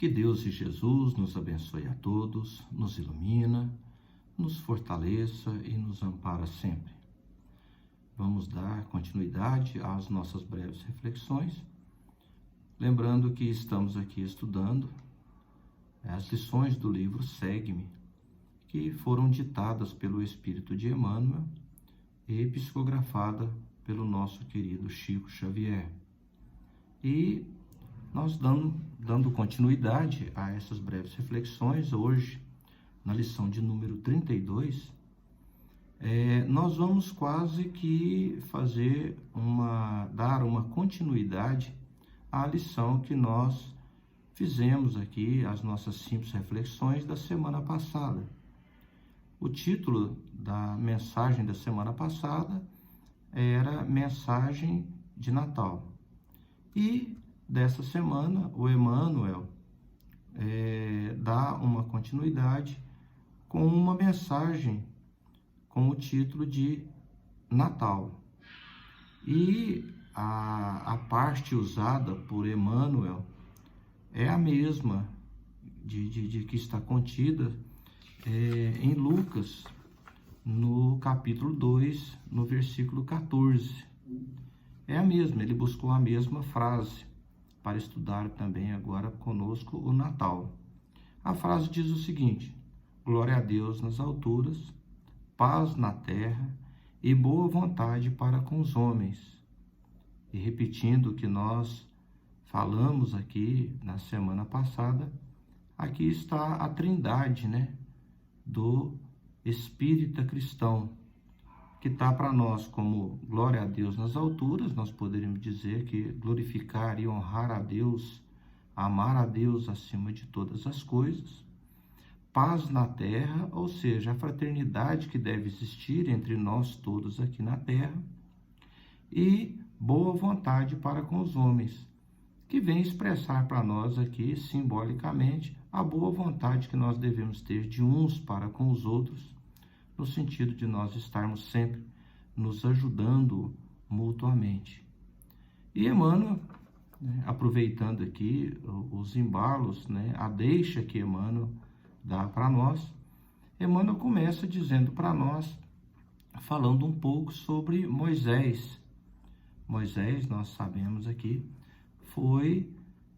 Que Deus e Jesus nos abençoe a todos, nos ilumina, nos fortaleça e nos ampara sempre. Vamos dar continuidade às nossas breves reflexões, lembrando que estamos aqui estudando as lições do livro Segue-me, que foram ditadas pelo Espírito de Emmanuel e psicografada pelo nosso querido Chico Xavier. E nós dando continuidade a essas breves reflexões, hoje, na lição de número 32, nós vamos quase que dar uma continuidade à lição que nós fizemos aqui, as nossas simples reflexões da semana passada. O título da mensagem da semana passada era Mensagem de Natal. E dessa semana, o Emmanuel dá uma continuidade com uma mensagem com o título de Natal. E a parte usada por Emmanuel é a mesma de que está contida em Lucas, no capítulo 2, no versículo 14. É a mesma, ele buscou a mesma frase para estudar também agora conosco o Natal. A frase diz o seguinte: glória a Deus nas alturas, paz na terra e boa vontade para com os homens. E repetindo o que nós falamos aqui na semana passada, aqui está a trindade, do espírita cristão, que está para nós como glória a Deus nas alturas. Nós poderíamos dizer que glorificar e honrar a Deus, amar a Deus acima de todas as coisas. Paz na terra, ou seja, a fraternidade que deve existir entre nós todos aqui na terra. E boa vontade para com os homens, que vem expressar para nós aqui, simbolicamente, a boa vontade que nós devemos ter de uns para com os outros, no sentido de nós estarmos sempre nos ajudando mutuamente. E Emmanuel, aproveitando aqui os embalos, a deixa que Emmanuel dá para nós, Emmanuel começa dizendo para nós, falando um pouco sobre Moisés. Moisés, nós sabemos aqui, foi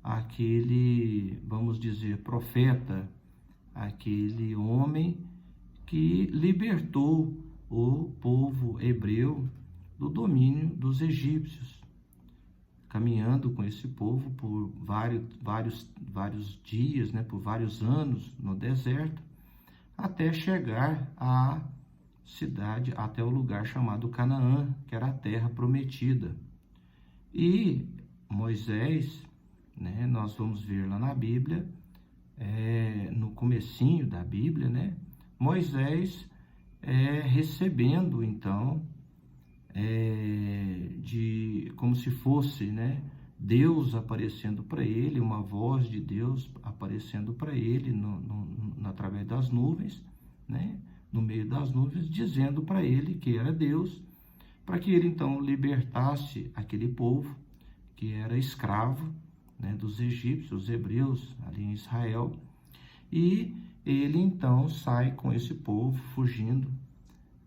aquele, vamos dizer, profeta, aquele homem que libertou o povo hebreu do domínio dos egípcios, caminhando com esse povo por vários dias, por vários anos no deserto, até chegar à cidade, até o lugar chamado Canaã, que era a terra prometida. E Moisés, nós vamos ver lá na Bíblia, no comecinho da Bíblia, Moisés recebendo, então, como se fosse, Deus aparecendo para ele, uma voz de Deus aparecendo para ele através das nuvens, no meio das nuvens, dizendo para ele que era Deus, para que ele então libertasse aquele povo que era escravo dos egípcios, os hebreus ali em Israel. E ele então sai com esse povo fugindo,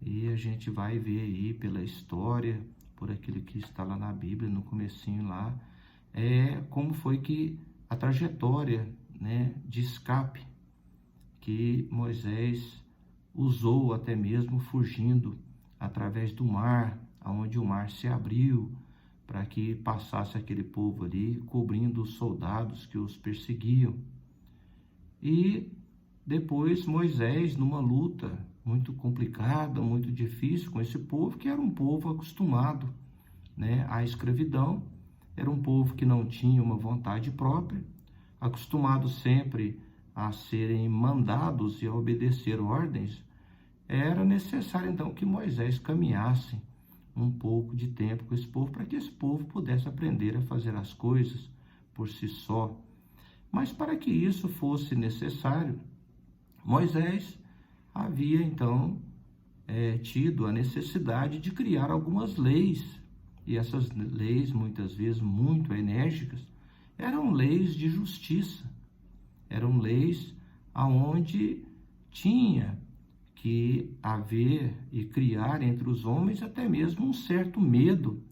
e a gente vai ver aí pela história, por aquilo que está lá na Bíblia, no comecinho lá, como foi que a trajetória de escape que Moisés usou, até mesmo fugindo através do mar, onde o mar se abriu para que passasse aquele povo ali, cobrindo os soldados que os perseguiam. E depois Moisés, numa luta muito complicada, muito difícil com esse povo, que era um povo acostumado à escravidão, era um povo que não tinha uma vontade própria, acostumado sempre a serem mandados e a obedecer ordens. Era necessário então que Moisés caminhasse um pouco de tempo com esse povo, para que esse povo pudesse aprender a fazer as coisas por si só. Mas para que isso fosse necessário, Moisés havia então tido a necessidade de criar algumas leis, e essas leis, muitas vezes muito enérgicas, eram leis de justiça. eram leis aonde tinha que haver e criar entre os homens até mesmo um certo medo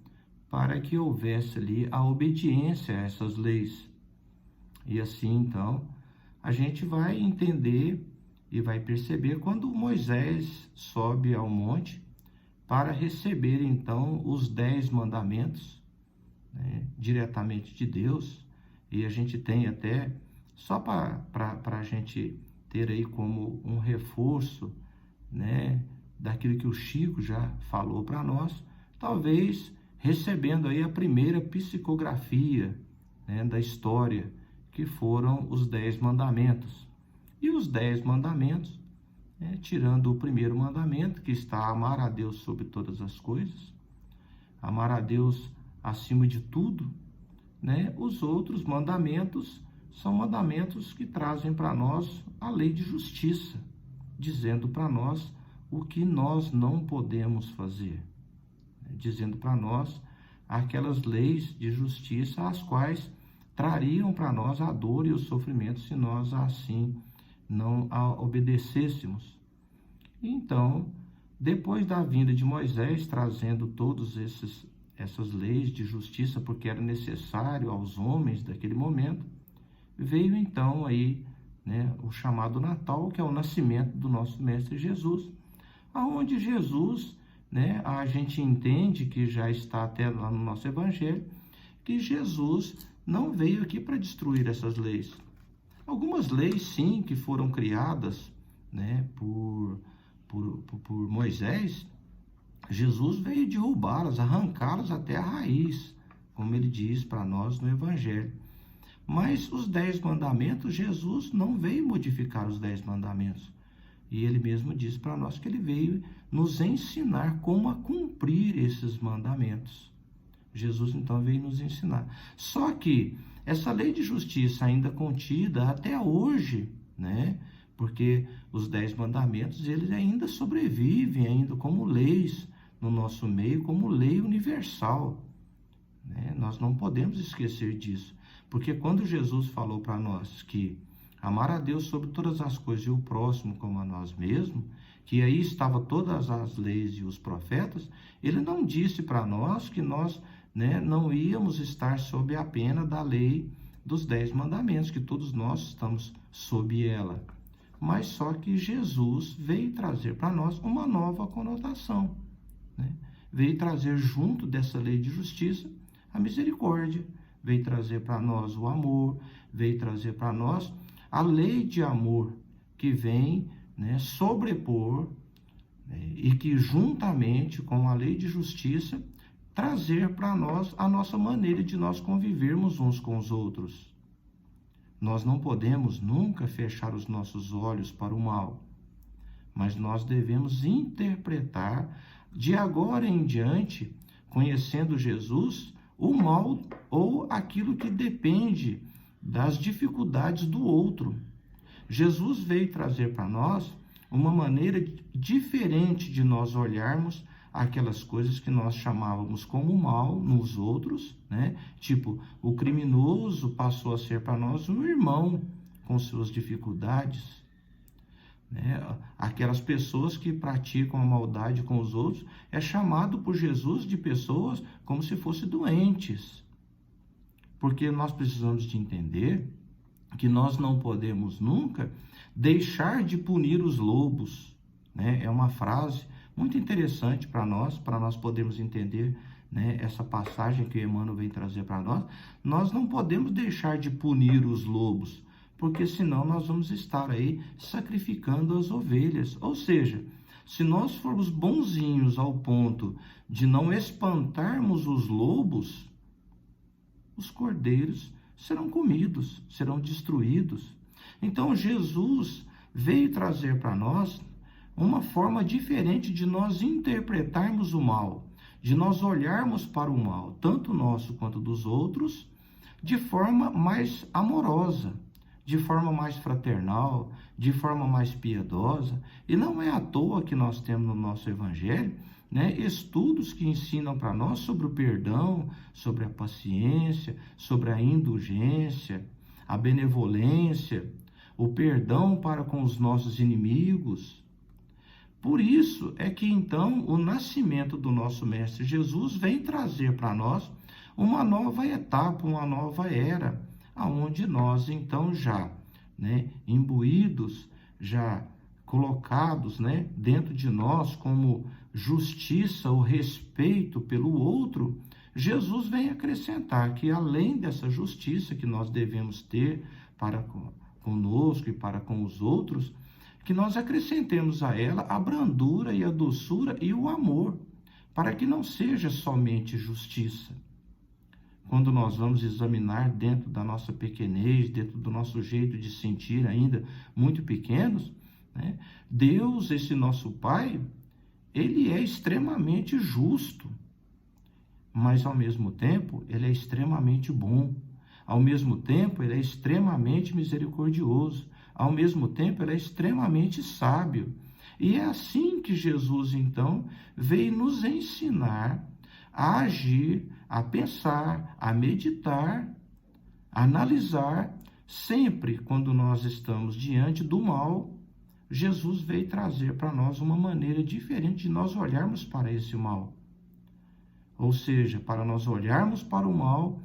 para que houvesse ali a obediência a essas leis. E assim, então, a gente vai entender e vai perceber quando Moisés sobe ao monte para receber, então, os 10 mandamentos, né, diretamente de Deus. E a gente tem até, só para a gente ter aí como um reforço, né, daquilo que o Chico já falou para nós, talvez recebendo aí a primeira psicografia, né, da história, que foram os 10 mandamentos. E os 10 mandamentos, né, tirando o primeiro mandamento, que está amar a Deus sobre todas as coisas, amar a Deus acima de tudo, né, os outros mandamentos são mandamentos que trazem para nós a lei de justiça, dizendo para nós o que nós não podemos fazer, dizendo para nós aquelas leis de justiça as quais trariam para nós a dor e o sofrimento se nós assim não a obedecêssemos. Então, depois da vinda de Moisés trazendo todos essas leis de justiça, porque era necessário aos homens daquele momento, veio então aí, né, o chamado Natal, que é o nascimento do nosso Mestre Jesus, aonde Jesus, né, a gente entende que já está até lá no nosso Evangelho, que Jesus não veio aqui para destruir essas leis. Algumas leis, sim, que foram criadas, né, por Moisés, Jesus veio derrubá-las, arrancá-las até a raiz, como ele diz para nós no Evangelho. Mas os 10 mandamentos, Jesus não veio modificar os 10 mandamentos. E ele mesmo diz para nós que ele veio nos ensinar como a cumprir esses mandamentos. Jesus então veio nos ensinar. Só que essa lei de justiça ainda contida até hoje, né? Porque os 10 mandamentos, eles ainda sobrevivem ainda como leis no nosso meio, como lei universal, né? Nós não podemos esquecer disso. Porque quando Jesus falou para nós que amar a Deus sobre todas as coisas e o próximo como a nós mesmos, que aí estava todas as leis e os profetas, ele não disse para nós que nós, né, não íamos estar sob a pena da lei dos 10 mandamentos, que todos nós estamos sob ela. Mas só que Jesus veio trazer para nós uma nova conotação, né? Veio trazer junto dessa lei de justiça a misericórdia, veio trazer para nós o amor, veio trazer para nós a lei de amor que vem, né, sobrepor, né, e que juntamente com a lei de justiça trazer para nós a nossa maneira de nós convivermos uns com os outros. Nós não podemos nunca fechar os nossos olhos para o mal, mas nós devemos interpretar de agora em diante, conhecendo Jesus, o mal ou aquilo que depende das dificuldades do outro. Jesus veio trazer para nós uma maneira diferente de nós olharmos aquelas coisas que nós chamávamos como mal nos outros, né? Tipo, o criminoso passou a ser para nós um irmão com suas dificuldades, né? Aquelas pessoas que praticam a maldade com os outros é chamado por Jesus de pessoas como se fossem doentes. Porque nós precisamos de entender que nós não podemos nunca deixar de punir os lobos, né? É uma frase muito interessante para nós podermos entender, né, essa passagem que o Emmanuel vem trazer para nós. Nós não podemos deixar de punir os lobos, porque senão nós vamos estar aí sacrificando as ovelhas. Ou seja, se nós formos bonzinhos ao ponto de não espantarmos os lobos, os cordeiros serão comidos, serão destruídos. Então Jesus veio trazer para nós uma forma diferente de nós interpretarmos o mal, de nós olharmos para o mal, tanto nosso quanto dos outros, de forma mais amorosa, de forma mais fraternal, de forma mais piedosa. E não é à toa que nós temos no nosso Evangelho, né, estudos que ensinam para nós sobre o perdão, sobre a paciência, sobre a indulgência, a benevolência, o perdão para com os nossos inimigos. Por isso é que então o nascimento do nosso Mestre Jesus vem trazer para nós uma nova etapa, uma nova era, aonde nós então já, imbuídos, já colocados, dentro de nós como justiça, o respeito pelo outro, Jesus vem acrescentar que além dessa justiça que nós devemos ter para conosco e para com os outros, que nós acrescentemos a ela a brandura e a doçura e o amor, para que não seja somente justiça. Quando nós vamos examinar dentro da nossa pequenez, dentro do nosso jeito de sentir ainda muito pequenos, Deus, esse nosso Pai, ele é extremamente justo, mas ao mesmo tempo ele é extremamente bom. Ao mesmo tempo ele é extremamente misericordioso. Ao mesmo tempo ele é extremamente sábio. E é assim que Jesus então veio nos ensinar a agir, a pensar, a meditar, a analisar, sempre quando nós estamos diante do mal. Jesus veio trazer para nós uma maneira diferente de nós olharmos para esse mal. Ou seja, para nós olharmos para o mal,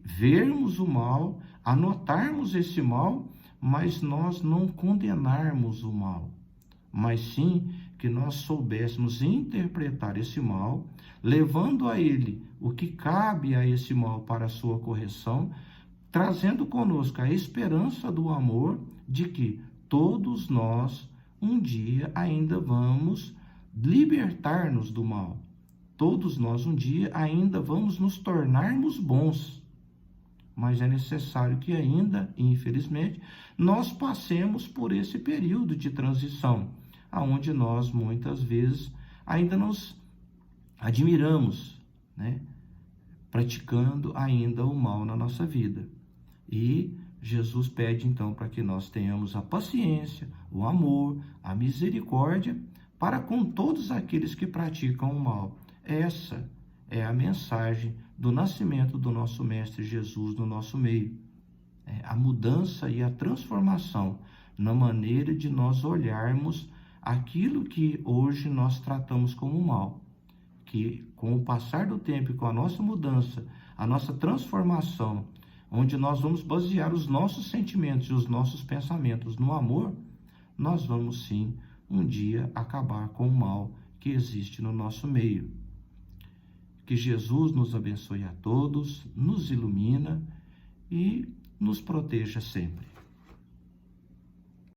vermos o mal, anotarmos esse mal, mas nós não condenarmos o mal, mas sim que nós soubéssemos interpretar esse mal, levando a ele o que cabe a esse mal para a sua correção, trazendo conosco a esperança do amor de que todos nós um dia ainda vamos libertar-nos do mal. Todos nós um dia ainda vamos nos tornarmos bons, mas é necessário que ainda, infelizmente, nós passemos por esse período de transição, aonde nós muitas vezes ainda nos admiramos, praticando ainda o mal na nossa vida. E Jesus pede então para que nós tenhamos a paciência, o amor, a misericórdia para com todos aqueles que praticam o mal. Essa é a mensagem do nascimento do nosso Mestre Jesus no nosso meio. A mudança e a transformação na maneira de nós olharmos aquilo que hoje nós tratamos como mal. Que com o passar do tempo e com a nossa mudança, a nossa transformação, onde nós vamos basear os nossos sentimentos e os nossos pensamentos no amor, nós vamos sim um dia acabar com o mal que existe no nosso meio. Que Jesus nos abençoe a todos, nos ilumina e nos proteja sempre.